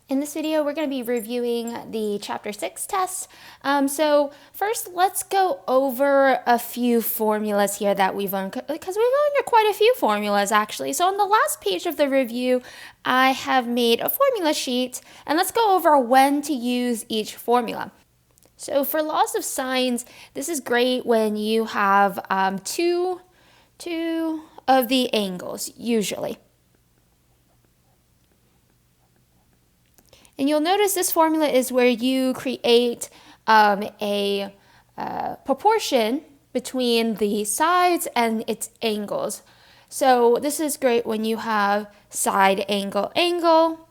In this video, we're going to be reviewing the Chapter 6 test. So first, let's go over a few formulas here that we've learned, because we've learned quite a few formulas actually. So on the last page of the review, I have made a formula sheet, and let's go over when to use each formula. So for laws of sines, this is great when you have two of the angles, usually. And you'll notice this formula is where you create a proportion between the sides and its angles. So this is great when you have side angle angle,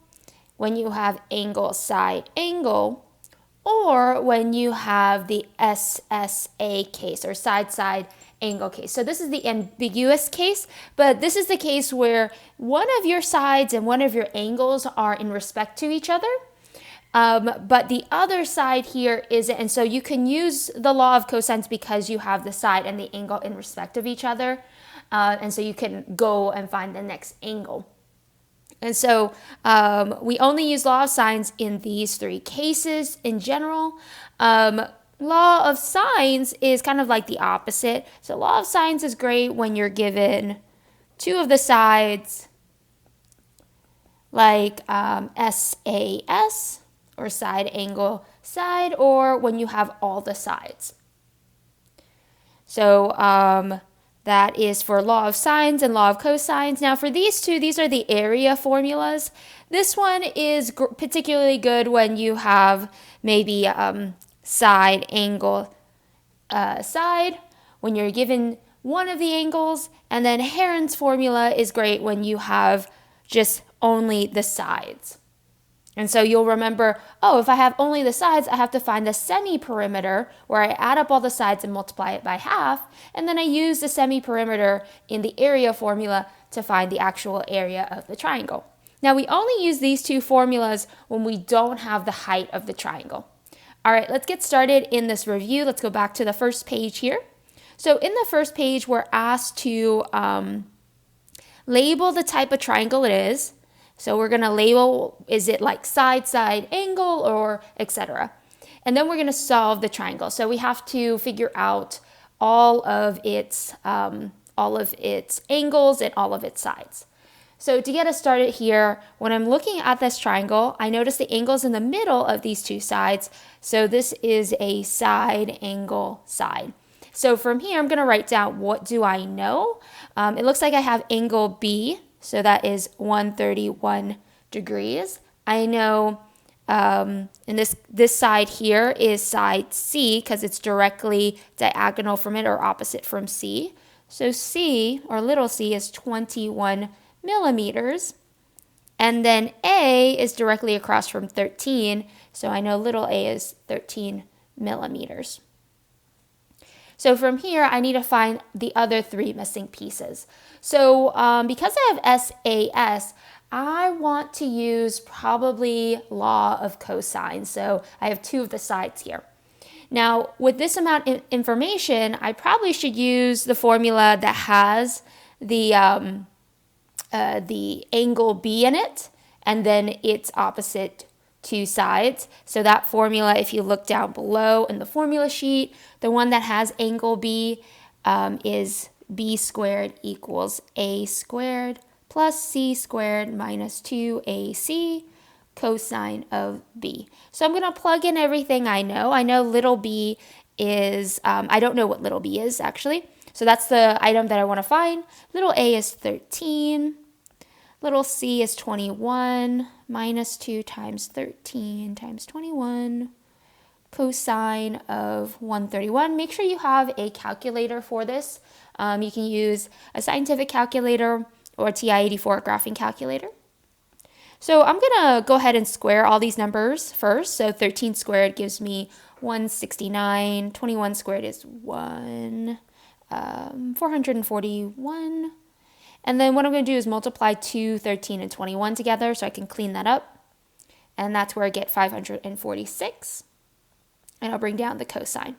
when you have angle side angle, or when you have the SSA case or side angle case. So this is the ambiguous case, but this is the case where one of your sides and one of your angles are in respect to each other. But the other side here isn't, and so you can use the law of cosines because you have the side and the angle in respect of each other, and so you can go and find the next angle. And so we only use law of sines in these three cases in general. Law of sines is kind of like the opposite. So law of sines is great when you're given two of the sides, like SAS, or side angle side, or when you have all the sides. So that is for law of sines and law of cosines. Now for these two, these are the area formulas. This one is particularly good when you have maybe side angle side, when you're given one of the angles, and then Heron's formula is great when you have just only the sides. And so you'll remember, oh, if I have only the sides, I have to find the semi-perimeter where I add up all the sides and multiply it by half. And then I use the semi-perimeter in the area formula to find the actual area of the triangle. Now we only use these two formulas when we don't have the height of the triangle. All right, let's get started in this review. Let's go back to the first page here. So in the first page, we're asked to label the type of triangle it is. So we're going to label, is it like side angle, or etc. And then we're going to solve the triangle. So we have to figure out all of its angles and all of its sides. So to get us started here, when I'm looking at this triangle, I notice the angles in the middle of these two sides. So this is a side angle side. So from here, I'm going to write down, what do I know? It looks like I have angle B. So that is 131 degrees. I know and this side here is side C because it's directly diagonal from it or opposite from C. So C, or little c, is 21 millimeters. And then A is directly across from 13. So I know little a is 13 millimeters. So from here, I need to find the other three missing pieces. So because I have SAS, I want to use probably law of cosine. So I have two of the sides here. Now, with this amount of information, I probably should use the formula that has the angle B in it, and then its opposite two sides. So that formula, if you look down below in the formula sheet, the one that has angle B is B squared equals A squared plus C squared minus 2AC cosine of B. So I'm going to plug in everything I know. I know little b is, I don't know what little b is actually. So that's the item that I want to find. Little a is 13. Little c is 21 minus 2 times 13 times 21 cosine of 131. Make sure you have a calculator for this. You can use a scientific calculator or a TI-84 graphing calculator. So I'm going to go ahead and square all these numbers first. So 13 squared gives me 169. 21 squared is 441. And then what I'm going to do is multiply 2, 13, and 21 together so I can clean that up. And that's where I get 546. And I'll bring down the cosine.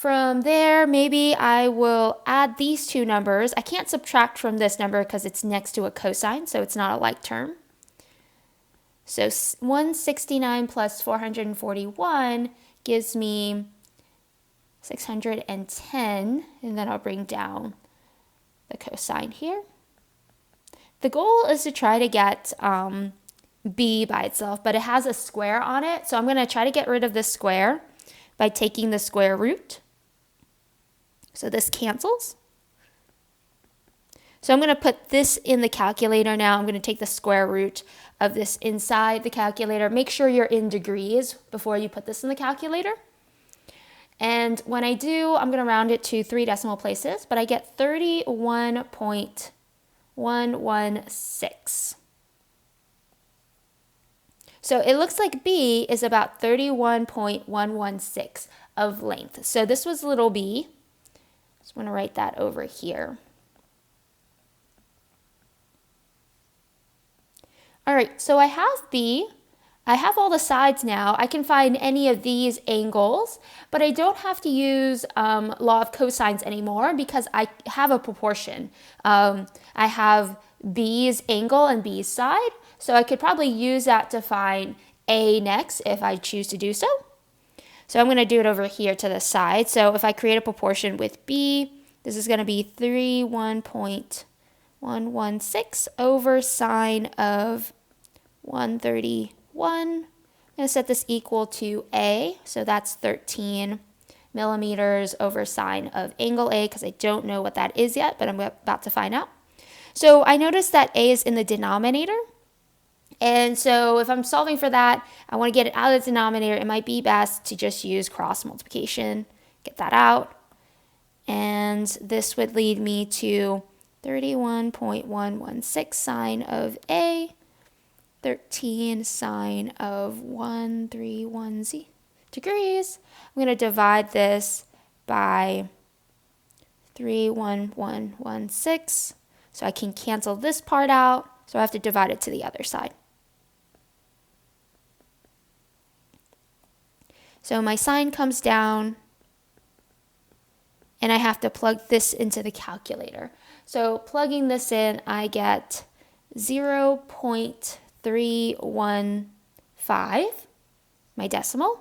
From there, maybe I will add these two numbers. I can't subtract from this number because it's next to a cosine, so it's not a like term. So 169 plus 441 gives me 610, and then I'll bring down the cosine here. The goal is to try to get b by itself, but it has a square on it, so I'm going to try to get rid of this square by taking the square root. So this cancels. So I'm going to put this in the calculator now. I'm going to take the square root of this inside the calculator. Make sure you're in degrees before you put this in the calculator. And when I do, I'm going to round it to 3 decimal places, but I get 31.116. So it looks like b is about 31.116 of length. So this was little b. So I'm going to write that over here. All right, so I have b. I have all the sides now. I can find any of these angles, but I don't have to use law of cosines anymore because I have a proportion. I have b's angle and b's side, so I could probably use that to find a next if I choose to do so. So I'm going to do it over here to the side. So if I create a proportion with b, this is going to be 31.116 over sine of 131. I'm going to set this equal to a, so that's 13 millimeters over sine of angle A, because I don't know what that is yet, but I'm about to find out. So I noticed that a is in the denominator, and so if I'm solving for that, I want to get it out of the denominator. It might be best to just use cross multiplication, get that out, and this would lead me to 31.116 sine of A, 13 sine of 131 degrees. I'm going to divide this by 31116, so I can cancel this part out, so I have to divide it to the other side. So my sine comes down, and I have to plug this into the calculator. So plugging this in, I get 0.315, my decimal.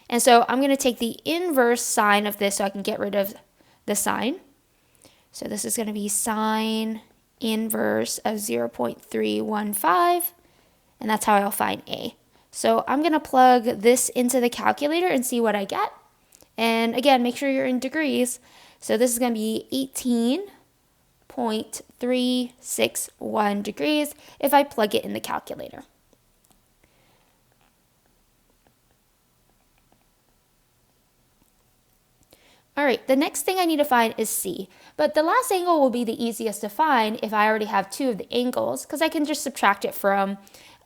And so I'm going to take the inverse sine of this so I can get rid of the sine. So this is going to be sine inverse of 0.315, and that's how I'll find A. So I'm going to plug this into the calculator and see what I get. And again, make sure you're in degrees. So this is going to be 18.361 degrees if I plug it in the calculator. All right, the next thing I need to find is C, but the last angle will be the easiest to find if I already have two of the angles, because I can just subtract it from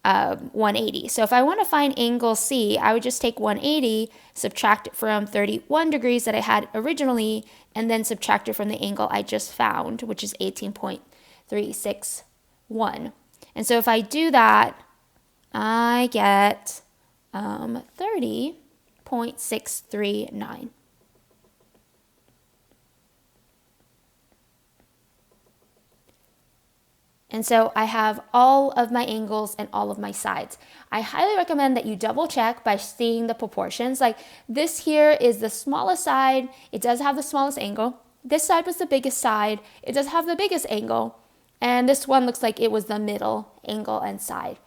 180. So if I want to find angle C, I would just take 180, subtract it from 31 degrees that I had originally, and then subtract it from the angle I just found, which is 18.361. And so if I do that, I get 30.639. And so I have all of my angles and all of my sides. I highly recommend that you double check by seeing the proportions. Like this here is the smallest side. It does have the smallest angle. This side was the biggest side. It does have the biggest angle. And this one looks like it was the middle angle and side.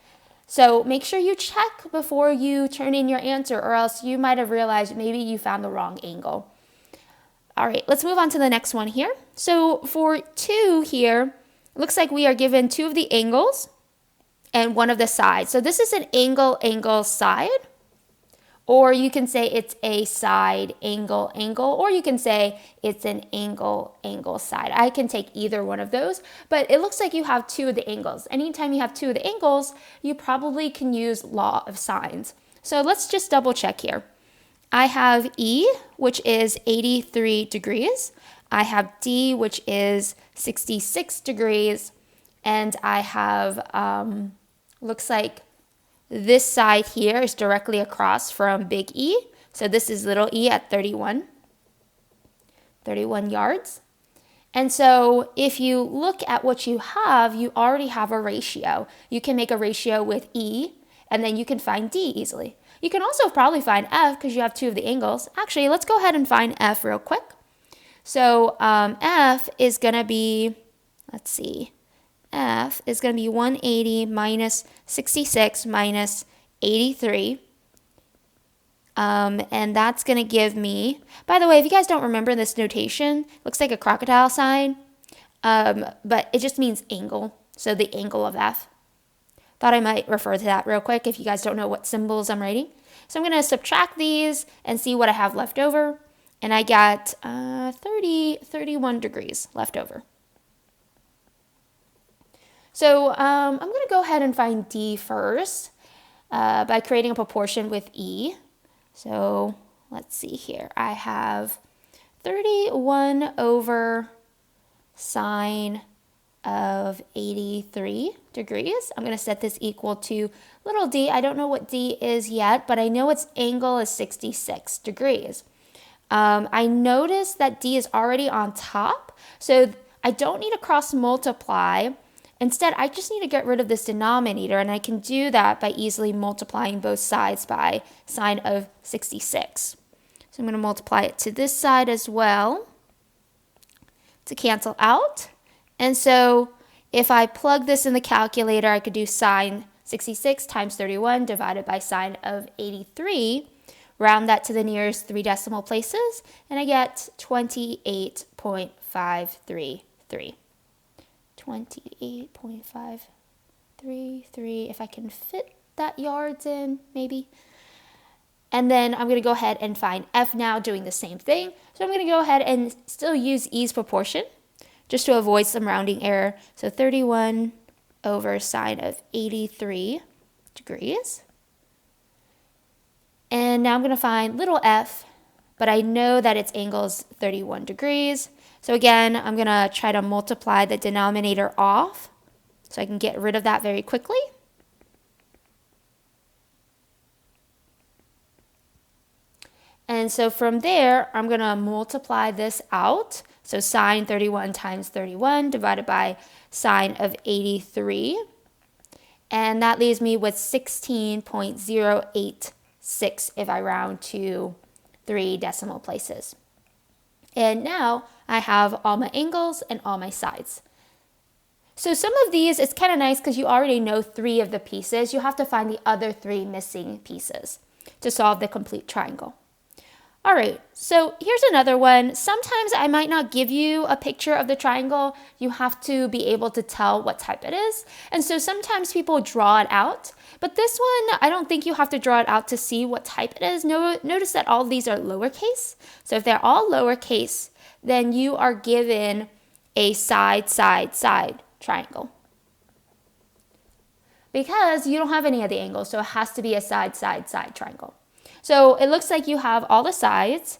So make sure you check before you turn in your answer, or else you might have realized maybe you found the wrong angle. All right, let's move on to the next one here. So for 2 here, it looks like we are given 2 of the angles and 1 of the sides. So this is an angle side, or you can say it's a side angle, or you can say it's an angle side. I can take either one of those, but it looks like you have 2 of the angles. Anytime you have 2 of the angles, you probably can use law of sines. So let's just double check here. I have E, which is 83 degrees. I have D, which is 66 degrees, and I have, looks like this side here is directly across from big E, so this is little e at 31 yards. And so if you look at what you have, you already have a ratio. You can make a ratio with E and then you can find D easily. You can also probably find F because you have 2 of the angles. Actually, let's go ahead and find F real quick. So F is going to be, let's see, F is going to be 180 minus 66 minus 83. And that's going to give me, by the way, if you guys don't remember this notation, it looks like a crocodile sign, but it just means angle. So the angle of F. Thought I might refer to that real quick if you guys don't know what symbols I'm writing. So I'm going to subtract these and see what I have left over. And I got 31 degrees left over. So I'm going to go ahead and find D first by creating a proportion with E. So let's see here. I have 31 over sine of 83 degrees. I'm going to set this equal to little d. I don't know what d is yet, but I know its angle is 66 degrees. I noticed that d is already on top, so I don't need to cross multiply. Instead, I just need to get rid of this denominator, and I can do that by easily multiplying both sides by sine of 66. So I'm going to multiply it to this side as well to cancel out. And so if I plug this in the calculator, I could do sine 66 times 31 divided by sine of 83, round that to the nearest 3 decimal places, and I get 28.533. 28.533, if I can fit that yards in, maybe. And then I'm going to go ahead and find F now, doing the same thing. So I'm going to go ahead and still use E's proportion, just to avoid some rounding error. So 31 over sine of 83 degrees. And now I'm going to find little f, but I know that its angle is 31 degrees. So again, I'm going to try to multiply the denominator off so I can get rid of that very quickly. And so from there, I'm going to multiply this out. So sine 31 times 31 divided by sine of 83. And that leaves me with 16.086 if I round to 3 decimal places. And now I have all my angles and all my sides. So some of these, it's kind of nice because you already know 3 of the pieces. You have to find the other 3 missing pieces to solve the complete triangle. All right, so here's another one. Sometimes I might not give you a picture of the triangle. You have to be able to tell what type it is. And so sometimes people draw it out. But this one, I don't think you have to draw it out to see what type it is. Notice that all of these are lowercase. So if they're all lowercase, then you are given a side, side, side triangle. Because you don't have any of the angles, so it has to be a side, side, side triangle. So it looks like you have all the sides.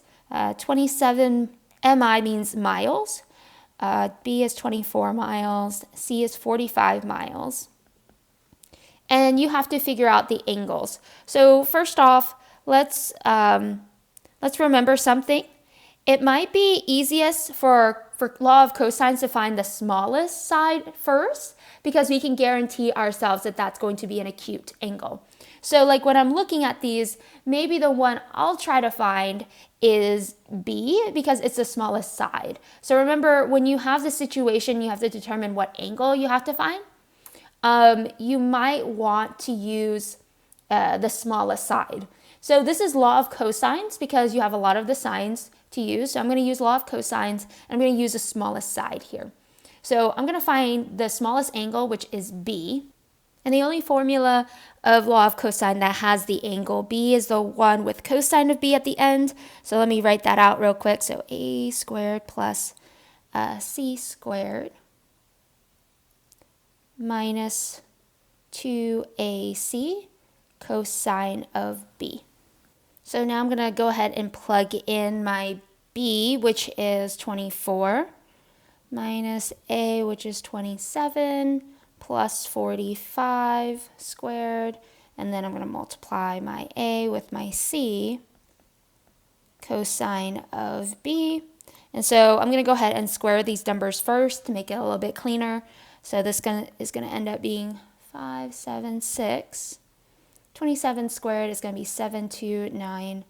27 mi means miles. B is 24 miles. C is 45 miles. And you have to figure out the angles. So first off, let's remember something. It might be easiest for law of cosines to find the smallest side first, because we can guarantee ourselves that that's going to be an acute angle. So like when I'm looking at these, maybe the one I'll try to find is B because it's the smallest side. So remember, when you have the situation, you have to determine what angle you have to find. You might want to use the smallest side. So this is law of cosines because you have a lot of the signs to use. So I'm going to use law of cosines, and I'm going to use the smallest side here. So I'm going to find the smallest angle, which is B. And the only formula of law of cosine that has the angle B is the one with cosine of B at the end. So let me write that out real quick. So A squared plus C squared minus 2AC cosine of B. So now I'm going to go ahead and plug in my B, which is 24, minus A, which is 27, plus 45 squared, and then I'm going to multiply my A with my C, cosine of B. And so I'm going to go ahead and square these numbers first to make it a little bit cleaner. So this is going to end up being 576 27 squared is going to be 729.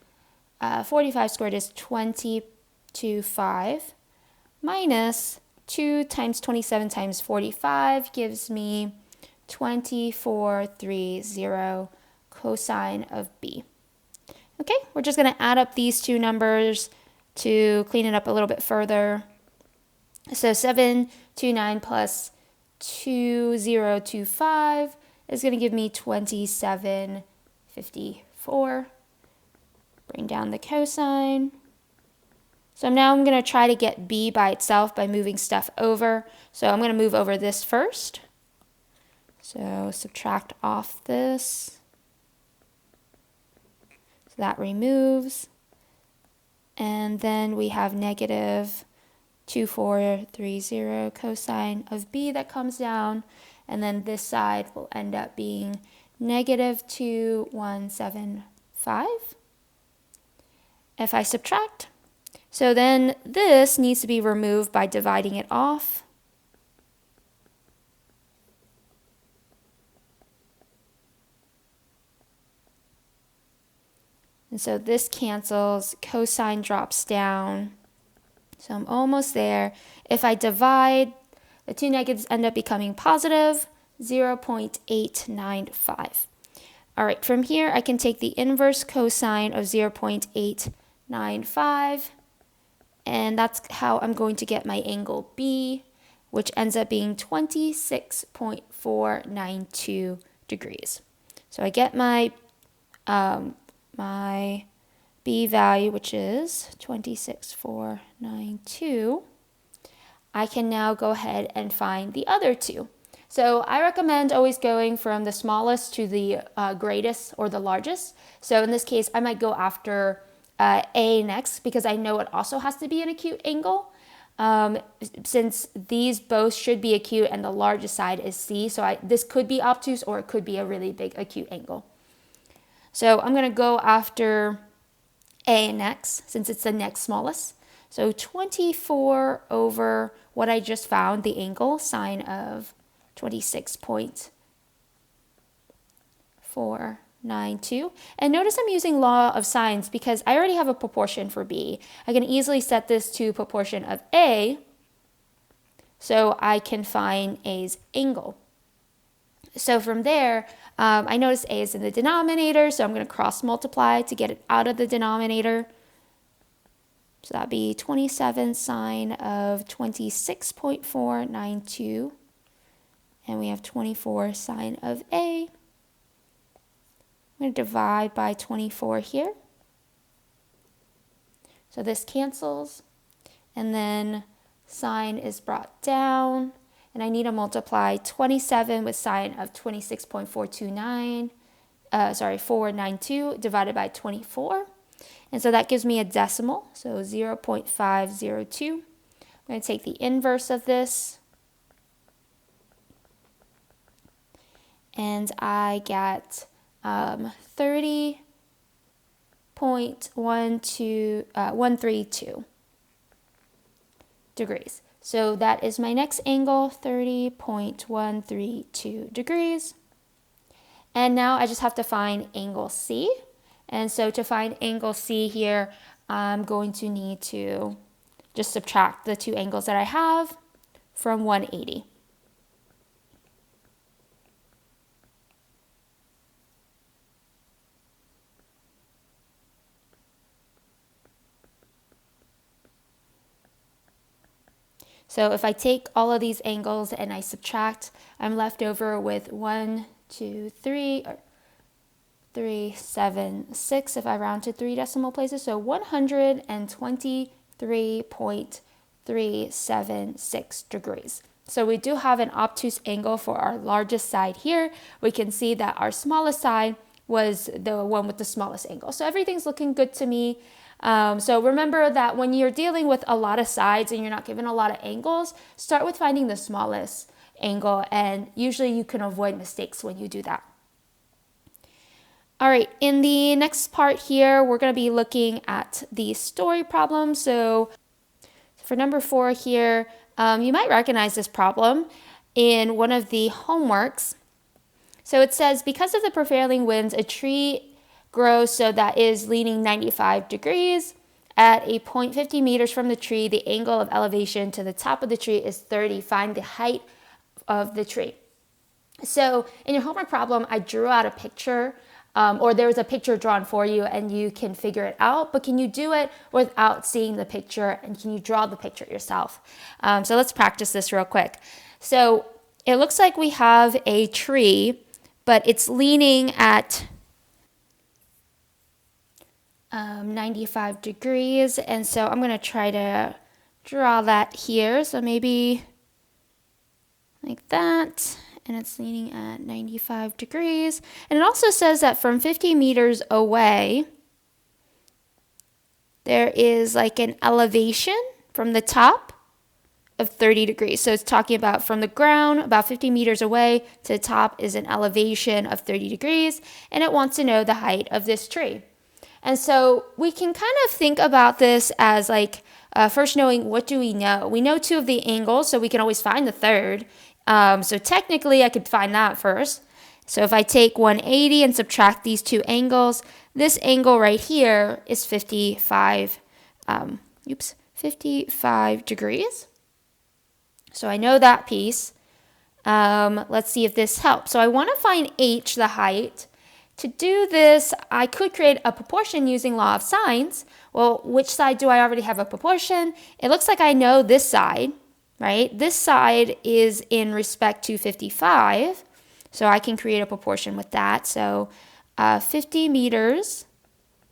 45 squared is 2025 minus 2 times 27 times 45 gives me 2430 cosine of b. Okay, we're just going to add up these two numbers to clean it up a little bit further. So 729 plus 2025 is going to give me 2754. Bring down the cosine. So now I'm going to try to get b by itself by moving stuff over. So I'm going to move over this first. So subtract off this. So that removes. And then we have negative 2430 cosine of b that comes down. And then this side will end up being negative 2175. If I subtract, so then this needs to be removed by dividing it off. And so this cancels, cosine drops down. So I'm almost there. If I divide, the two negatives end up becoming positive, 0.895. All right, from here I can take the inverse cosine of 0.895, and that's how I'm going to get my angle B, which ends up being 26.492 degrees. So I get my my B value, which is 26.492. I can now go ahead and find the other two. So I recommend always going from the smallest to the greatest or the largest. So in this case, I might go after A next because I know it also has to be an acute angle. Since these both should be acute and the largest side is C, so this could be obtuse or it could be a really big acute angle. So I'm going to go after A next since it's the next smallest. So 24 over what I just found, the angle, sine of 26.492. And notice I'm using law of sines because I already have a proportion for B. I can easily set this to proportion of A, so I can find A's angle. So from there, I notice A is in the denominator, so I'm going to cross multiply to get it out of the denominator. So that'd be 27 sine of 26.492. And we have 24 sine of A. I'm going to divide by 24 here. So this cancels. And then sine is brought down. And I need to multiply 27 with sine of 492 divided by 24. And so that gives me a decimal, so 0.502. I'm going to take the inverse of this. And I get 30.132 degrees. So that is my next angle, 30.132 degrees. And now I just have to find angle C. And so to find angle C here, I'm going to need to just subtract the two angles that I have from 180. So if I take all of these angles and I subtract, I'm left over with 1, 2, 3, or 3, 7, 6 if I round to 3 decimal places. So 123.376 degrees. So we do have an obtuse angle for our largest side here. We can see that our smallest side was the one with the smallest angle. So everything's looking good to me. So remember that when you're dealing with a lot of sides and you're not given a lot of angles, start with finding the smallest angle, and usually you can avoid mistakes when you do that. All right, in the next part here, we're going to be looking at the story problem. So for number 4 here, you might recognize this problem in one of the homeworks. So it says, because of the prevailing winds, a tree grows so that is leaning 95 degrees. At a point 50 meters from the tree, the angle of elevation to the top of the tree is 30. Find the height of the tree. So in your homework problem, I drew out a picture, or there was a picture drawn for you and you can figure it out, but can you do it without seeing the picture, and can you draw the picture yourself? So let's practice this real quick. So it looks like we have a tree, but it's leaning at 95 degrees, and so I'm going to try to draw that here. So maybe like that, and it's leaning at 95 degrees. And it also says that from 50 meters away, there is like an elevation from the top of 30 degrees. So it's talking about from the ground, about 50 meters away to the top is an elevation of 30 degrees, and it wants to know the height of this tree. And so we can kind of think about this as like first knowing what do we know. We know two of the angles, so we can always find the third. So technically I could find that first. So if I take 180 and subtract these two angles, this angle right here is 55 degrees. So I know that piece. Let's see if this helps. So I want to find h, the height. To do this, I could create a proportion using law of sines. Well, which side do I already have a proportion? It looks like I know this side, right? This side is in respect to 55, so I can create a proportion with that. So 50 meters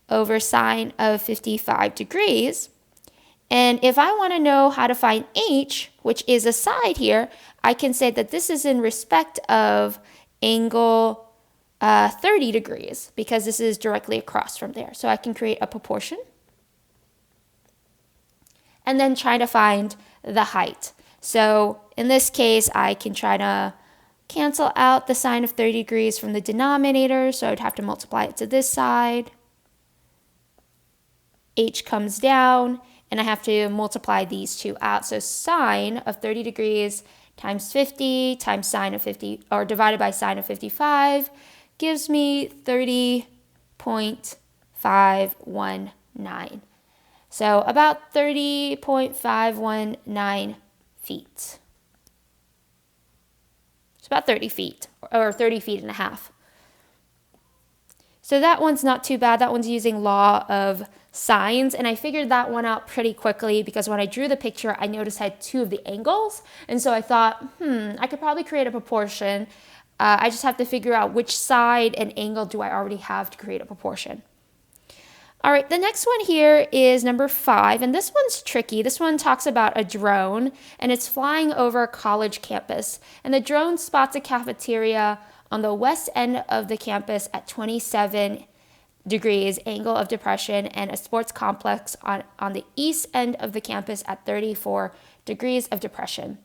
over sine of 55 degrees. And if I want to know how to find h, which is a side here, I can say that this is in respect of angle 30 degrees, because this is directly across from there. So I can create a proportion and then try to find the height. So in this case, I can try to cancel out the sine of 30 degrees from the denominator. So I'd have to multiply it to this side. H comes down, and I have to multiply these two out. So sine of 30 degrees times 50 times sine of 50, or divided by sine of 55, gives me 30.519. So about 30.519 feet. It's about 30 feet, or 30 feet and a half. So that one's not too bad. That one's using law of sines, and I figured that one out pretty quickly because when I drew the picture, I noticed I had two of the angles, and so I thought, I could probably create a proportion. I just have to figure out which side and angle do I already have to create a proportion. All right, the next one here is number 5, and this one's tricky. This one talks about a drone, and it's flying over a college campus, and the drone spots a cafeteria on the west end of the campus at 27 degrees angle of depression, and a sports complex on the east end of the campus at 34 degrees of depression.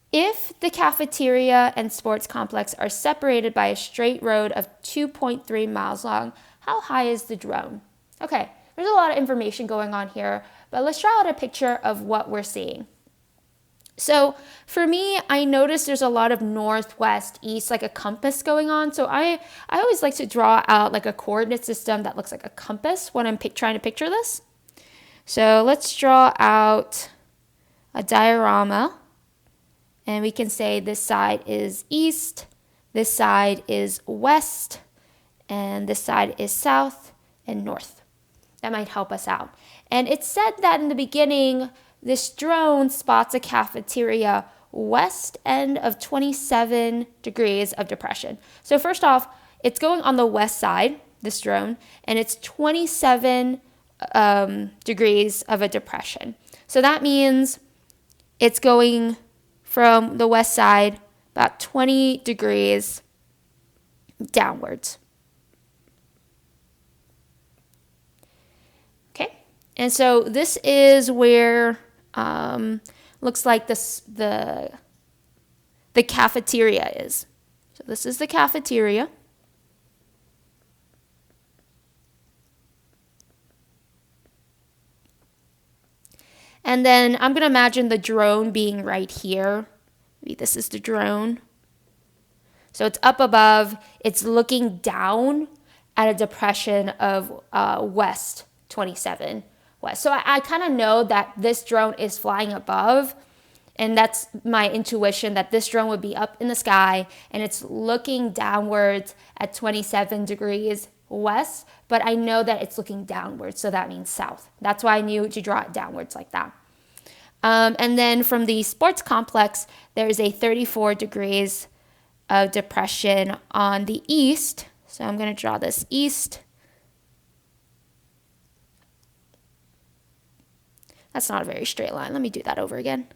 If the cafeteria and sports complex are separated by a straight road of 2.3 miles long, how high is the drone? Okay, there's a lot of information going on here, but let's draw out a picture of what we're seeing. So for me, I noticed there's a lot of northwest, east, like a compass going on. So I always like to draw out like a coordinate system that looks like a compass when I'm trying to picture this. So let's draw out a diorama. And we can say this side is east, this side is west, and this side is south and north. That might help us out. And it said that in the beginning, this drone spots a cafeteria west end of 27 degrees of depression. So first off, it's going on the west side, this drone, and it's 27 degrees of a depression. So that means it's going from the west side about 20 degrees downwards. Okay, and so this is where looks like the cafeteria is. So this is the cafeteria. And then I'm going to imagine the drone being right here. Maybe this is the drone. So it's up above, it's looking down at a depression of west 27 west. So I kind of know that this drone is flying above, and that's my intuition that this drone would be up in the sky and it's looking downwards at 27 degrees west, but I know that it's looking downwards, so that means south. That's why I knew to draw it downwards like that. And then from the sports complex, there's a 34 degrees of depression on the east. So I'm going to draw this east. That's not a very straight line. Let me do that over again.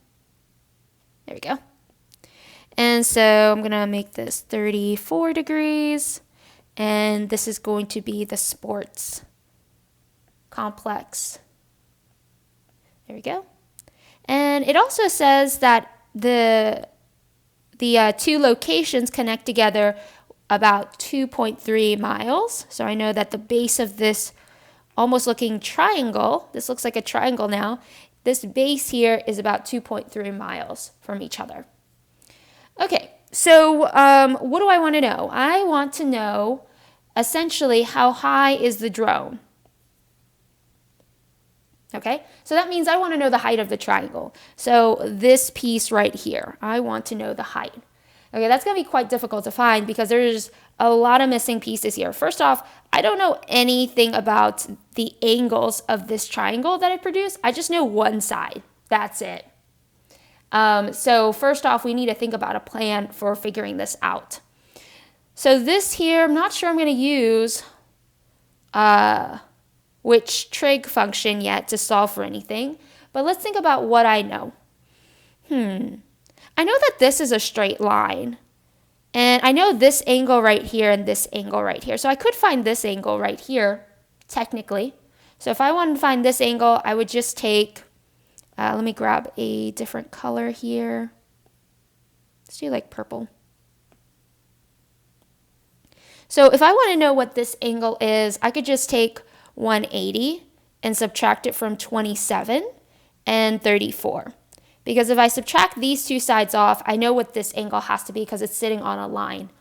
There we go. And so I'm going to make this 34 degrees. And this is going to be the sports complex. There we go. And it also says that the two locations connect together about 2.3 miles. So I know that the base of this almost looking triangle, this looks like a triangle now, this base here is about 2.3 miles from each other. Okay, so what do I want to know? I want to know essentially how high is the drone. Okay, so that means I want to know the height of the triangle. So this piece right here, I want to know the height. Okay, that's going to be quite difficult to find because there's a lot of missing pieces here. First off, I don't know anything about the angles of this triangle that I produce. I just know one side. That's it. So first off, we need to think about a plan for figuring this out. So this here, I'm not sure I'm going to use which trig function yet to solve for anything. But let's think about what I know. I know that this is a straight line. And I know this angle right here and this angle right here. So I could find this angle right here, technically. So if I wanted to find this angle, I would just take, let me grab a different color here. Let's do like purple. So if I want to know what this angle is, I could just take 180 and subtract it from 27 and 34. Because if I subtract these two sides off, I know what this angle has to be because it's sitting on a line.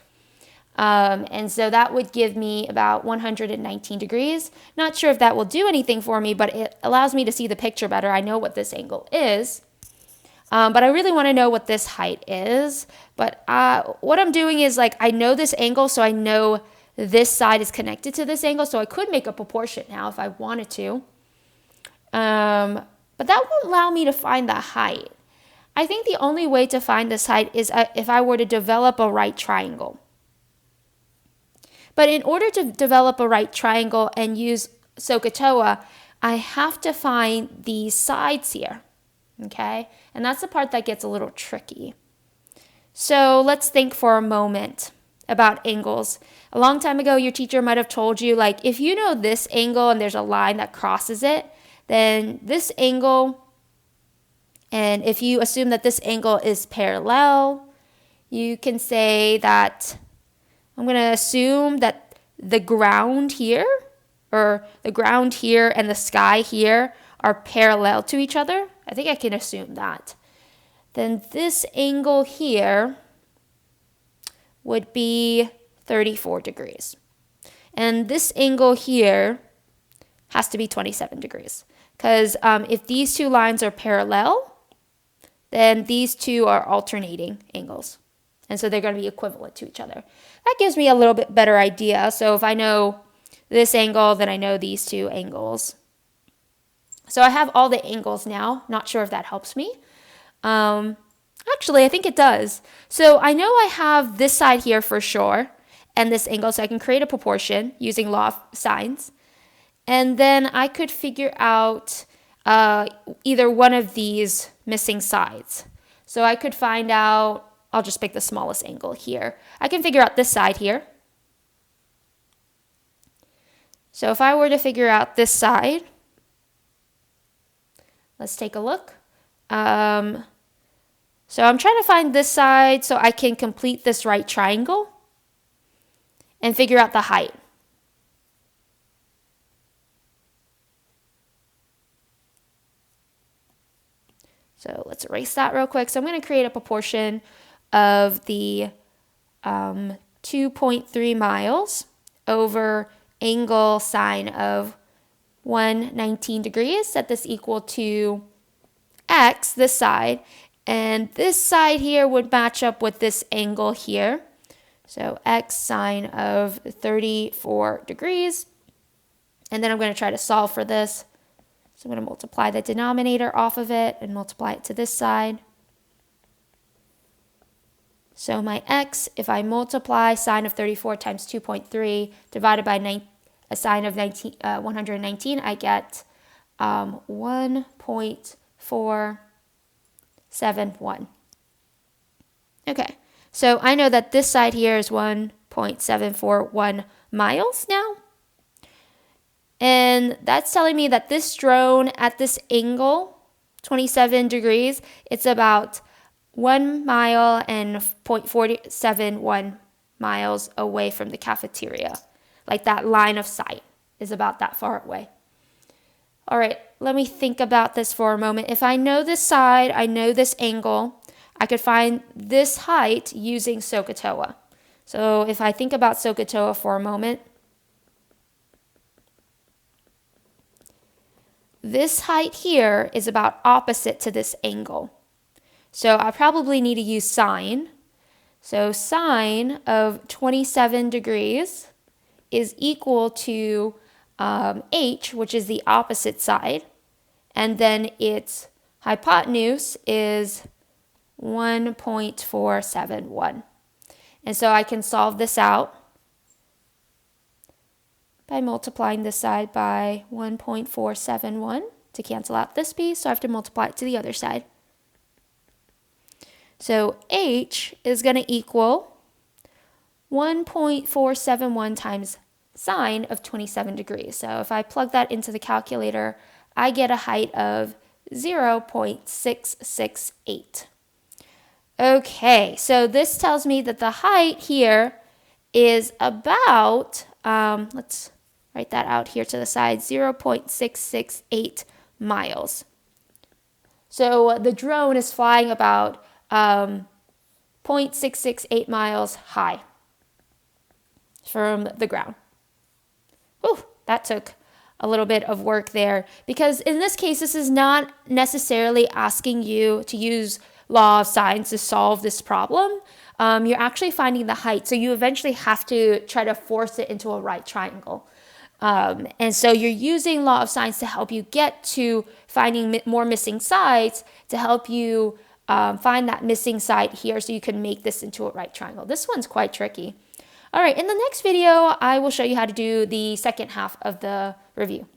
And so that would give me about 119 degrees. Not sure if that will do anything for me, but it allows me to see the picture better. I know what this angle is. But I really want to know what this height is. But what I'm doing is like I know this angle, so I know this side is connected to this angle. So I could make a proportion now if I wanted to. But that won't allow me to find the height. I think the only way to find this height is if I were to develop a right triangle. But in order to develop a right triangle and use SOHCAHTOA, I have to find these sides here, okay? And that's the part that gets a little tricky. So let's think for a moment about angles. A long time ago, your teacher might have told you, like, if you know this angle and there's a line that crosses it, then this angle, and if you assume that this angle is parallel, you can say that I'm going to assume that the ground here, or the ground here and the sky here are parallel to each other. I think I can assume that. Then this angle here would be 34 degrees. And this angle here has to be 27 degrees. Because if these two lines are parallel, then these two are alternating angles. And so they're going to be equivalent to each other. That gives me a little bit better idea. So if I know this angle, then I know these two angles. So I have all the angles now. Not sure if that helps me. Actually, I think it does. So I know I have this side here for sure, and this angle, so I can create a proportion using law of sines. And then I could figure out either one of these missing sides. So I could find out, I'll just pick the smallest angle here. I can figure out this side here. So if I were to figure out this side, let's take a look. So I'm trying to find this side so I can complete this right triangle and figure out the height. So let's erase that real quick. So I'm going to create a proportion of the 2.3 miles over angle sine of 119 degrees. Set this equal to x, this side. And this side here would match up with this angle here. So x sine of 34 degrees. And then I'm going to try to solve for this. So I'm going to multiply the denominator off of it and multiply it to this side. So my x, if I multiply sine of 34 times 2.3 divided by a sine of 119, I get 1.471. Okay, so I know that this side here is 1.741 miles now. And that's telling me that this drone at this angle, 27 degrees, it's about 1 mile and 0.471 miles away from the cafeteria. Like that line of sight is about that far away. All right, let me think about this for a moment. If I know this side, I know this angle, I could find this height using SOHCAHTOA. So if I think about SOHCAHTOA for a moment, this height here is about opposite to this angle. So I probably need to use sine. So sine of 27 degrees is equal to h, which is the opposite side. And then its hypotenuse is 1.471. And so I can solve this out by multiplying this side by 1.471 to cancel out this piece. So I have to multiply it to the other side. So h is going to equal 1.471 times sine of 27 degrees. So if I plug that into the calculator, I get a height of 0.668. Okay, so this tells me that the height here is about, let's write that out here to the side, 0.668 miles. So the drone is flying about 0.668 miles high from the ground. Whew, that took a little bit of work there, because in this case, this is not necessarily asking you to use law of sines to solve this problem. You're actually finding the height, so you eventually have to try to force it into a right triangle. And so you're using law of sines to help you get to finding more missing sides, to help you find that missing side here so you can make this into a right triangle. This one's quite tricky. All right, in the next video, I will show you how to do the second half of the review.